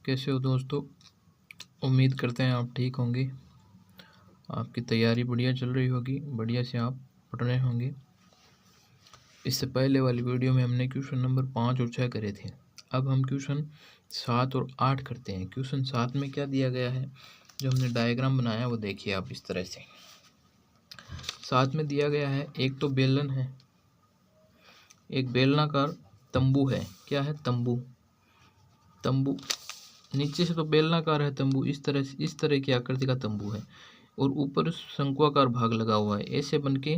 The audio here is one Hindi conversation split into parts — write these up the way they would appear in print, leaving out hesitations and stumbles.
कैसे हो दोस्तों। उम्मीद करते हैं आप ठीक होंगे। आपकी तैयारी बढ़िया चल रही होगी, बढ़िया से आप पढ़ रहे होंगे। इससे पहले वाली वीडियो में हमने क्वेश्चन नंबर 5 और 6 करे थे। अब हम क्वेश्चन 7 और 8 करते हैं। क्वेश्चन 7 में क्या दिया गया है, जो हमने डायग्राम बनाया वो देखिए आप इस तरह से। 7 में दिया गया है, एक तो बेलन है, एक बेलनाकार तंबू है। क्या है? तंबू। तंबू नीचे से तो बेलनाकार है तंबू, इस तरह की आकृति का तंबू है, और ऊपर शंक्वाकार भाग लगा हुआ है। ऐसे बन के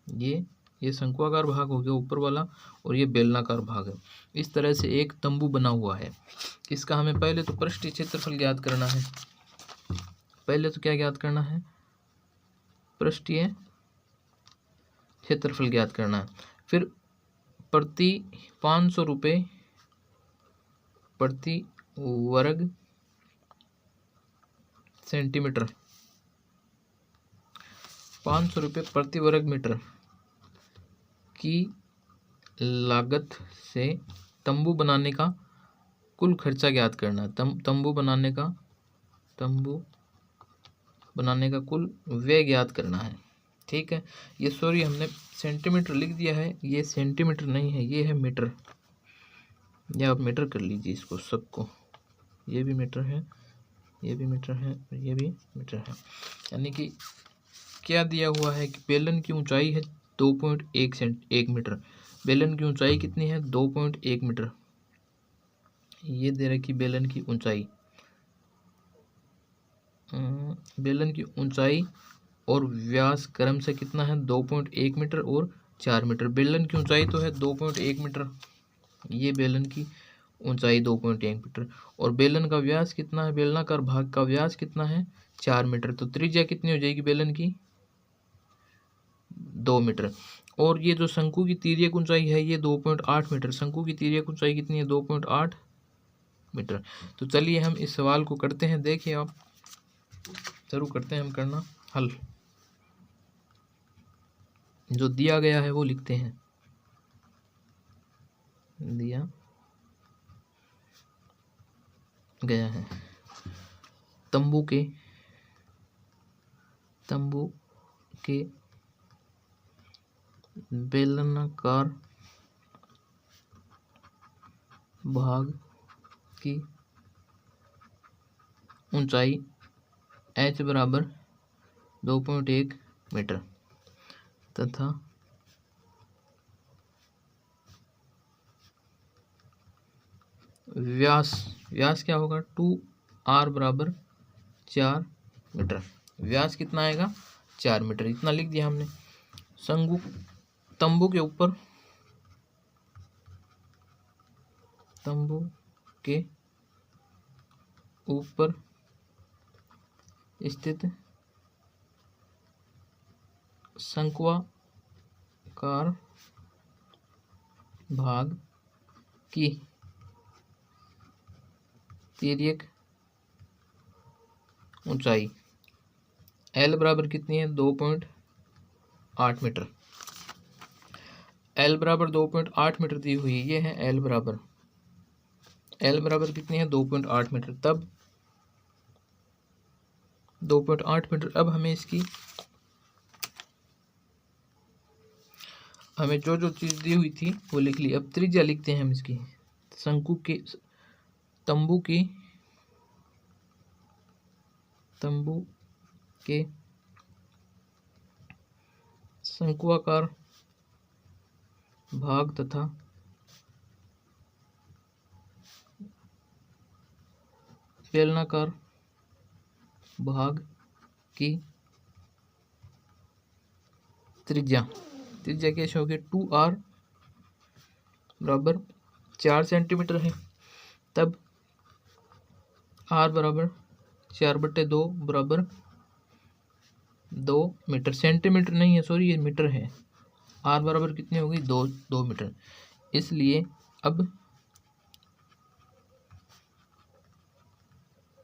ये शंक्वाकार भाग हो गया ऊपर वाला, और ये बेलनाकार भाग है। इस तरह से एक तंबू बना हुआ है। इसका हमें पहले तो पृष्ठीय क्षेत्रफल ज्ञात करना है। पहले तो क्या ज्ञात करना है? पृष्ठीय क्षेत्रफल ज्ञात करना है। फिर प्रति 500 रुपये प्रति वर्ग सेंटीमीटर, 500 रुपये प्रति वर्ग मीटर की लागत से तंबू बनाने का कुल खर्चा ज्ञात करना है। तंबू बनाने का कुल व्यय ज्ञात करना है। ठीक है, ये सॉरी हमने सेंटीमीटर लिख दिया है, ये सेंटीमीटर नहीं है, ये है मीटर। या आप मीटर कर लीजिए इसको सबको। ये भी मीटर है, ये भी मीटर है, ये भी मीटर है। यानी कि क्या दिया हुआ है कि बेलन की ऊंचाई है 2.1 मीटर। बेलन की ऊंचाई कितनी है? 2.1 मीटर। ये दे रखी बेलन की ऊंचाई। बेलन की ऊंचाई और व्यास क्रम से कितना है? 2.1 मीटर और 4 मीटर। बेलन की ऊंचाई तो है 2.1 मीटर, ये बेलन की ऊंचाई 2.1 मीटर, और बेलन का व्यास कितना है? बेलनाकार भाग का व्यास कितना है? 4 मीटर। तो त्रिज्या कितनी हो जाएगी बेलन की? 2 मीटर। और ये जो शंकु की तिर्यक ऊंचाई है ये 2.8 मीटर। शंकु की तिर्यक ऊंचाई कितनी है? 2.8 मीटर। तो चलिए हम इस सवाल को करते हैं। देखिए आप, शुरू करते हैं हम करना हल। जो दिया गया है वो लिखते हैं। दिया गया है, तंबू के बेलनाकार भाग की ऊंचाई h बराबर 2.1 मीटर तथा व्यास क्या होगा? 2r बराबर 4 मीटर। व्यास कितना आएगा? 4 मीटर। इतना लिख दिया हमने। तंबू के ऊपर स्थित शंक्वाकार भाग की तिर्यक ऊंचाई L बराबर कितनी है? 2.8 मीटर। L बराबर 2.8 मीटर दी हुई है। ये है L बराबर कितनी है? 2.8 मीटर। तब 2.8 मीटर। अब हमें जो चीज़ दी हुई थी वो लिख ली। अब त्रिज्या लिखते हैं हम इसकी। तंबू के शंक्वाकार भाग तथा बेलनाकार भाग की त्रिज्या कैसे होगी? 2r बराबर 4 सेंटीमीटर है। तब r बराबर 4/2 बराबर 2 मीटर। सेंटीमीटर नहीं है, सॉरी, ये मीटर है। r बराबर कितनी होगी? 2 मीटर। इसलिए अब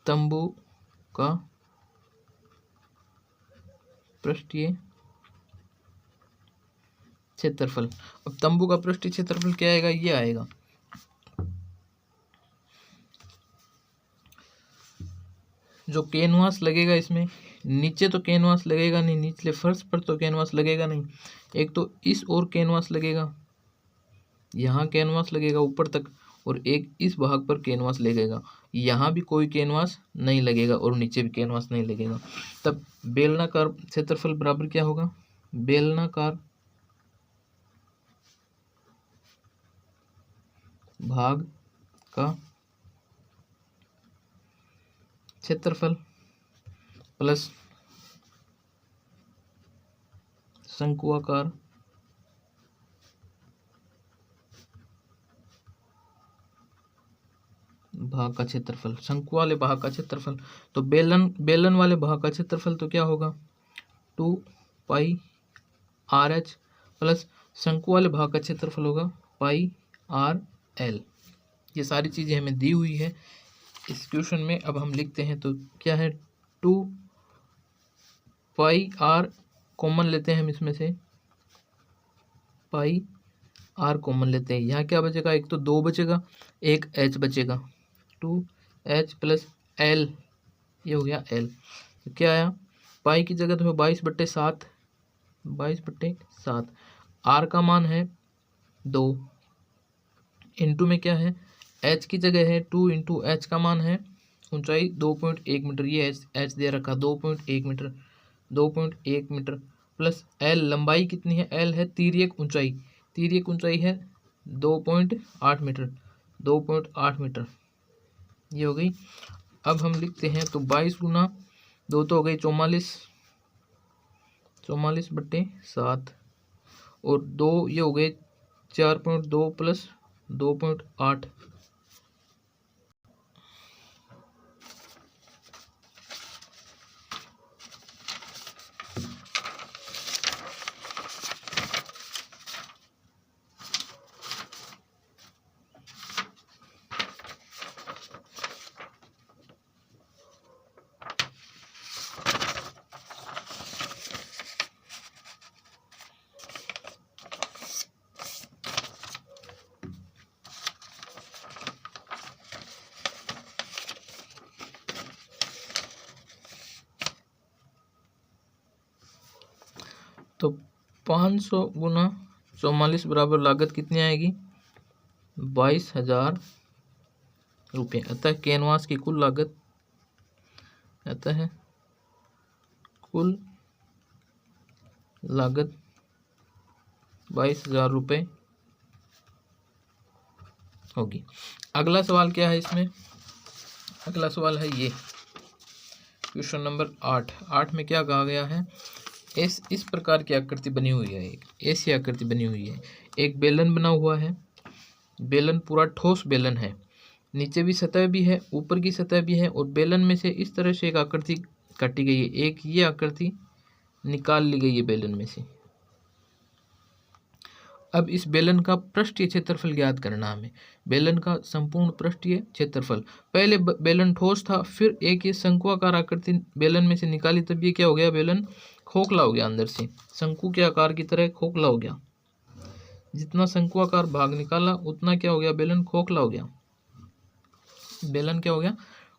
तंबू का पृष्ठीय क्षेत्रफल। अब तंबू का पृष्ठीय क्षेत्रफल क्या आएगा? ये आएगा जो कैनवास लगेगा इसमें, नीचे तो कैनवास लगेगा नहीं, निचले फर्श पर तो कैनवास लगेगा नहीं। एक तो इस ओर कैनवास लगेगा, यहाँ कैनवास लगेगा ऊपर तक, और एक इस भाग पर कैनवास लगेगा। यहाँ भी कोई कैनवास नहीं लगेगा और नीचे भी कैनवास नहीं लगेगा। तब बेलनाकार क्षेत्रफल बराबर क्या होगा? बेलनाकार भाग का क्षेत्रफल प्लस शंक्वाकार भाग का क्षेत्रफल, शंकु वाले भाग का क्षेत्रफल। तो बेलन वाले भाग का क्षेत्रफल तो क्या होगा? 2πRH प्लस शंकु वाले भाग का क्षेत्रफल होगा πRL। ये सारी चीज़ें हमें दी हुई है इस क्वेश्चन में। अब हम लिखते हैं तो क्या है, 2πR कॉमन लेते हैं हम इसमें से, πR कॉमन लेते हैं। यहाँ क्या बचेगा? एक तो 2 बचेगा, एक H बचेगा, 2H प्लस L, ये हो गया L। तो क्या आया? पाई की जगह तो 22/7, 22/7। R का मान है 2, इंटू में क्या है, H की जगह है 2, इंटू H का मान है ऊंचाई 2.1 मीटर, ये H दे रखा 2.1 मीटर, 2.1 मीटर प्लस L लंबाई कितनी है? L है तिर्यक ऊंचाई, तिर्यक ऊंचाई है 2.8 मीटर, 2.8 मीटर, ये हो गई। अब हम लिखते हैं तो 22 गुना 2 तो हो गई 44, 44/7 और 2 ये हो गए 4.2 प्लस 2.8। तो 500 गुना 44 बराबर लागत कितनी आएगी? 22,000 रुपये। अतः कैनवास की कुल लागत, अतः कुल लागत 22,000 रुपये होगी। अगला सवाल क्या है इसमें? अगला सवाल है ये क्वेश्चन नंबर 8 में क्या कहा गया है? इस प्रकार की आकृति बनी हुई है, एक ऐसी आकृति बनी हुई है, एक बेलन बना हुआ है, बेलन पूरा ठोस बेलन है, नीचे भी सतह भी है, ऊपर की सतह भी है, और बेलन में से इस तरह से एक आकृति काटी गई है, एक ये आकृति निकाल ली गई है बेलन में से। अब इस बेलन का पृष्ठीय क्षेत्रफल ज्ञात करना हमें, बेलन का संपूर्ण पृष्ठीय क्षेत्रफल। पहले बेलन ठोस था, फिर एक ये शंकुआकार आकृति बेलन में से निकाली, तब ये क्या हो गया? बेलन खोखला हो गया, अंदर से शंकु के आकार की तरह खोखला हो गया। जितना शंकुआकार भाग निकाला उतना क्या हो गया? बेलन खोखला हो गया, बेलन क्या हो गया?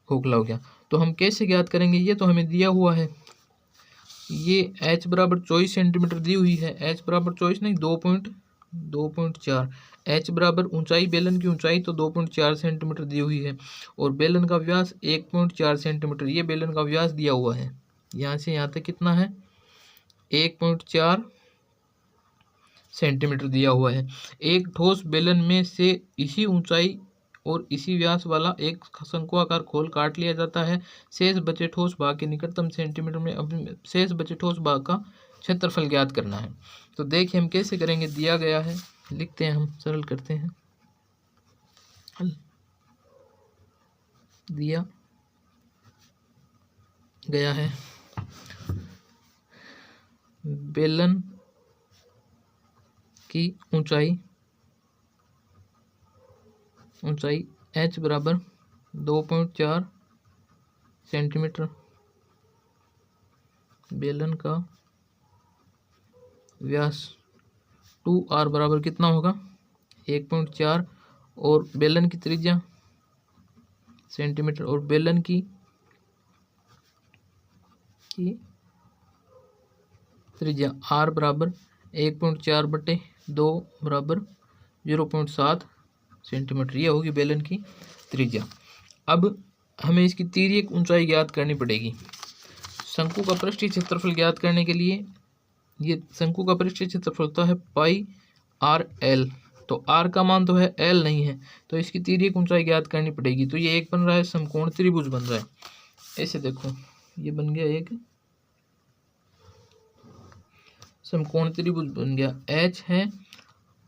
खोखला हो गया। तो हम कैसे ज्ञात करेंगे? ये तो हमें दिया हुआ है, ये h बराबर 24 सेंटीमीटर दी हुई है, h बराबर 24 नहीं 2.4, h बराबर ऊंचाई, बेलन की ऊंचाई तो 2.4 सेंटीमीटर दी हुई है, और बेलन का व्यास 1.4 सेंटीमीटर, ये बेलन का व्यास दिया हुआ है। यहाँ से यहाँ तक कितना है? 1.4 सेंटीमीटर दिया हुआ है। एक ठोस बेलन में से इसी ऊंचाई और इसी व्यास वाला एक शंकुआकार खोल काट लिया जाता है। शेष बचे ठोस भाग के निकटतम सेंटीमीटर में अब शेष बचे ठोस भाग का क्षेत्रफल ज्ञात करना है। तो देखिए हम कैसे करेंगे, दिया गया है, लिखते हैं, हम सरल करते हैं। दिया गया है बेलन की ऊंचाई h बराबर 2.4 सेंटीमीटर, बेलन का व्यास 2r बराबर कितना होगा? 1.4, और बेलन की त्रिज्या सेंटीमीटर, और बेलन की की त्रिज्या r बराबर 1.4/2 बराबर 0.7 सेंटीमीटर, ये होगी बेलन की त्रिज्या। अब हमें इसकी तिर्यक ऊंचाई ज्ञात करनी पड़ेगी। शंकु का पृष्ठीय क्षेत्रफल ज्ञात करने के लिए, ये शंकु का पृष्ठीय क्षेत्रफल होता है पाई आर एल, तो r का मान तो है, l नहीं है, तो इसकी तिर्यक ऊंचाई ज्ञात करनी पड़ेगी। तो ये एक बन रहा है समकोण त्रिभुज बन रहा है। ऐसे देखो, ये बन गया एक समकोण त्रिभुज बन गया। h है,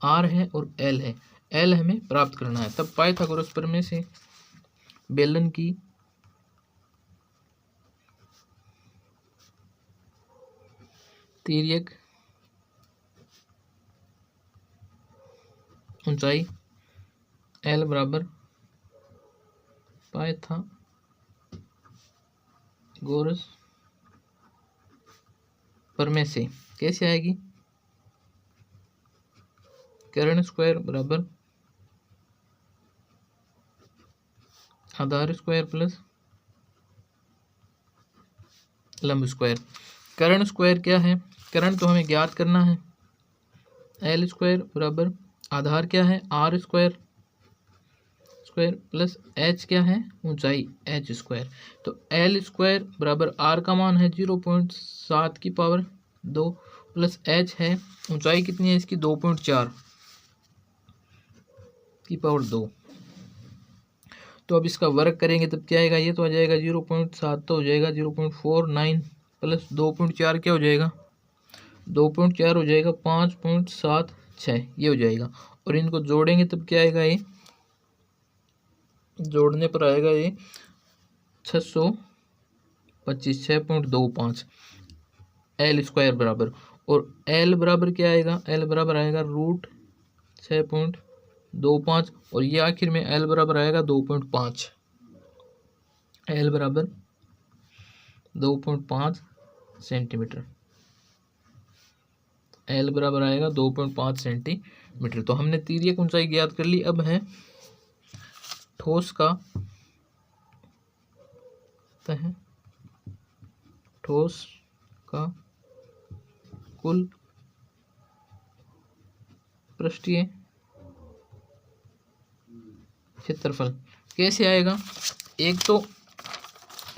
r है और l है। l हमें प्राप्त करना है। तब पाइथागोरस प्रमेय से बेलन की तिर्यक ऊंचाई l बराबर पाइथागोरस प्रमेय से कैसे आएगी? कर्ण स्क्वायर बराबर आधार स्क्वायर प्लस लंब स्क्वायर। कर्ण स्क्वायर क्या है? कर्ण तो हमें ज्ञात करना है। एल स्क्वायर बराबर आधार क्या है? आर स्क्वायर प्लस एच क्या है? ऊंचाई एच स्क्वायर। तो एल स्क्वायर बराबर आर का मान है 0.7 की पावर 2 प्लस एच है, ऊंचाई कितनी है इसकी? 2.4 की पावर 2। तो अब इसका वर्ग करेंगे तब क्या आएगा? ये तो आ जाएगा 0.7 तो हो जाएगा 0.49 प्लस 2.4 क्या हो जाएगा? 2.4 हो जाएगा 5.76, ये हो जाएगा। और इनको जोड़ेंगे तब क्या आएगा? ये जोड़ने पर आएगा ये 625, 6.25 एल स्क्वायर बराबर। और एल बराबर क्या आएगा? एल बराबर आएगा √6.25 और ये आखिर में एल बराबर आएगा 2.5। एल बराबर 2.5 सेंटीमीटर। एल बराबर आएगा 2.5 सेंटीमीटर। तो हमने तिर्यक ऊंचाई ज्ञात कर ली। अब है ठोस का कुल पृष्ठीय क्षेत्रफल कैसे आएगा? एक तो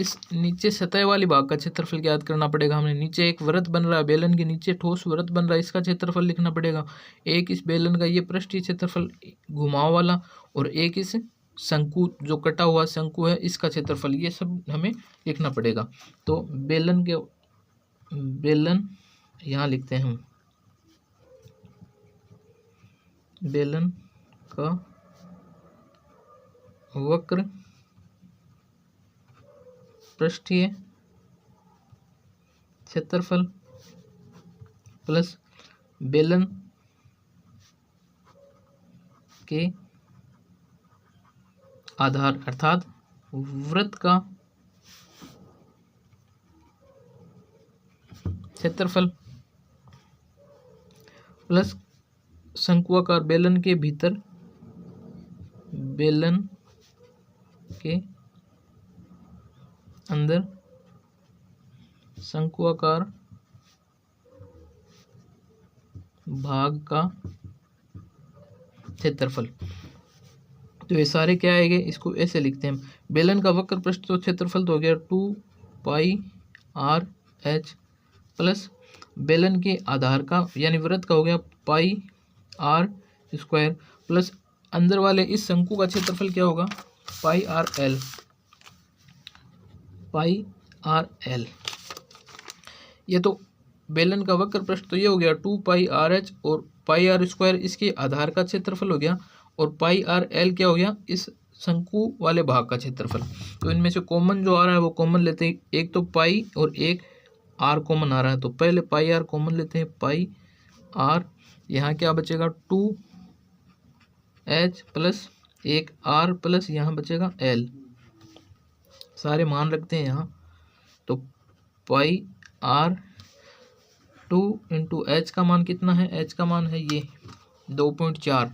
इस नीचे सतह वाली भाग का क्षेत्रफल ज्ञात करना पड़ेगा। हमें नीचे एक वृत्त बन रहा है, बेलन के नीचे ठोस वृत्त बन रहा है, इसका क्षेत्रफल लिखना पड़ेगा। एक इस बेलन का ये पृष्ठीय क्षेत्रफल घुमाव वाला, और एक इस शंकु जो कटा हुआ शंकु है इसका क्षेत्रफल, ये सब हमें लिखना पड़ेगा। तो बेलन यहाँ लिखते हैं हम, बेलन का वक्र पृष्ठीय क्षेत्रफल प्लस बेलन के आधार अर्थात वृत्त का क्षेत्रफल प्लस शंक्वाकार बेलन के भीतर, बेलन के अंदर शंक्वाकार भाग का क्षेत्रफल। तो ये सारे क्या आएंगे? इसको ऐसे लिखते हैं हम, बेलन का वक्र पृष्ठ तो क्षेत्रफल तो हो गया 2πr/h प्लस बेलन के आधार का यानी वृत्त का हो गया πr² प्लस अंदर वाले इस शंकु का क्षेत्रफल क्या होगा? πrl। ये तो बेलन का वक्र पृष्ठ तो ये हो गया 2πrh और πr² इसके आधार का क्षेत्रफल हो गया, और πrl क्या हो गया? इस शंकु वाले भाग का क्षेत्रफल। तो इनमें से कॉमन जो आ रहा है वो कॉमन लेते हैं, एक तो पाई और एक r कॉमन आ रहा है, तो पहले πr कॉमन लेते हैं। πr यहाँ क्या बचेगा? 2h प्लस एक r प्लस यहाँ बचेगा l, सारे मान रखते हैं यहाँ। तो πr 2 इंटू h का मान कितना है? h का मान है ये 2.4,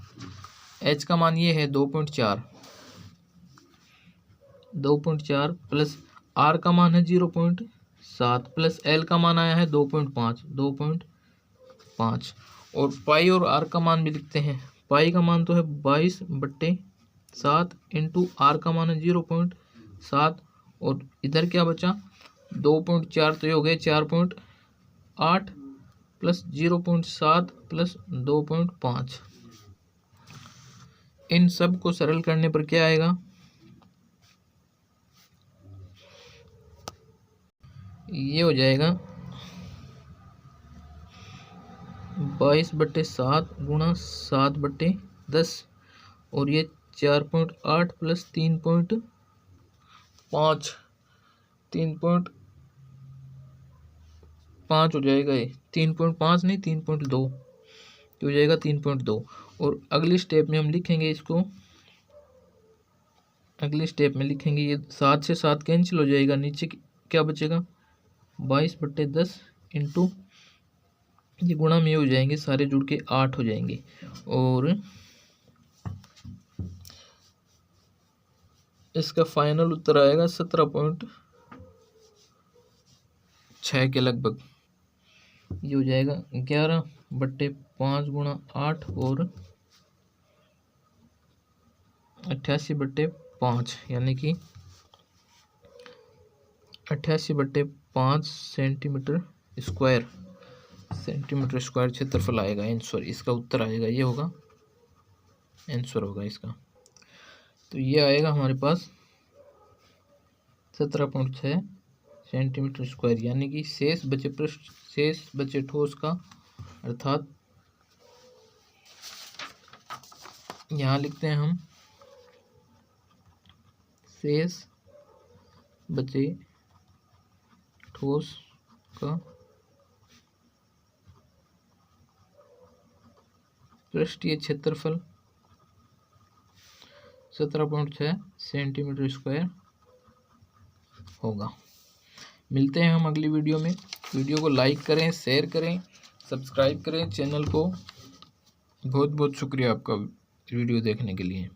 h का मान ये है 2.4 प्लस r का मान है 0.7 7 प्लस एल का मान आया है 2.5 और पाई और आर का मान भी लिखते हैं। पाई का मान तो है 22/7 इंटू आर का मान है 0.7 और इधर क्या बचा 2.4 तो ये हो गए 4.8 प्लस 0.7 प्लस 2.5। इन सब को सरल करने पर क्या आएगा, ये हो जाएगा 22/7 गुणा 7/10 और ये 4.8 प्लस 3.5 हो जाएगा। ये 3.5 नहीं 3.2 हो जाएगा 3.2। और अगली स्टेप में हम लिखेंगे इसको, अगली स्टेप में लिखेंगे ये 7 से 7 कैंसिल हो जाएगा, नीचे क्या बचेगा 22/10 इंटू ये गुणा में हो जाएंगे सारे जुड़ के 8 हो जाएंगे और इसका फाइनल उत्तर आएगा 17.6 के लगभग। ये हो जाएगा 11/5 गुणा 8 और 88/5 यानी कि 88/5 सेंटीमीटर स्क्वायर क्षेत्रफल आएगा आंसर। इसका उत्तर आएगा, ये होगा आंसर होगा इसका। तो ये आएगा हमारे पास 17.6 सेंटीमीटर स्क्वायर यानी कि शेष बचे ठोस का, अर्थात यहाँ लिखते हैं हम शेष बचे ठोस का पृष्ठीय क्षेत्रफल 17.6 सेंटीमीटर स्क्वायर होगा। मिलते हैं हम अगली वीडियो में। वीडियो को लाइक करें, शेयर करें, सब्सक्राइब करें चैनल को। बहुत बहुत शुक्रिया आपका वीडियो देखने के लिए।